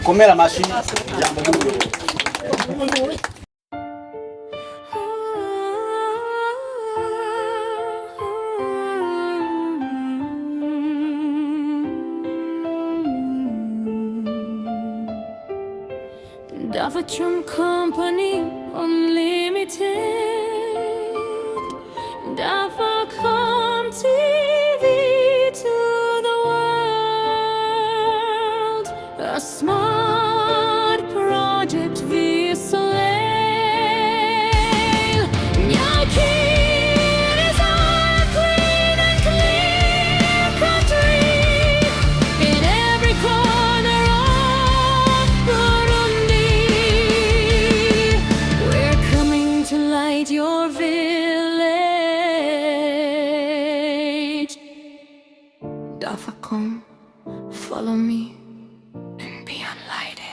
mukomere amashyi ijambo ry'umuyobozi. Davatrum Company Unlimited, Davacom TV to the world, a smart project via Soleil. Nyakir is our clean and clear country in every corner of Burundi. We're coming to light your village. Dafacom, follow me and be unlighted.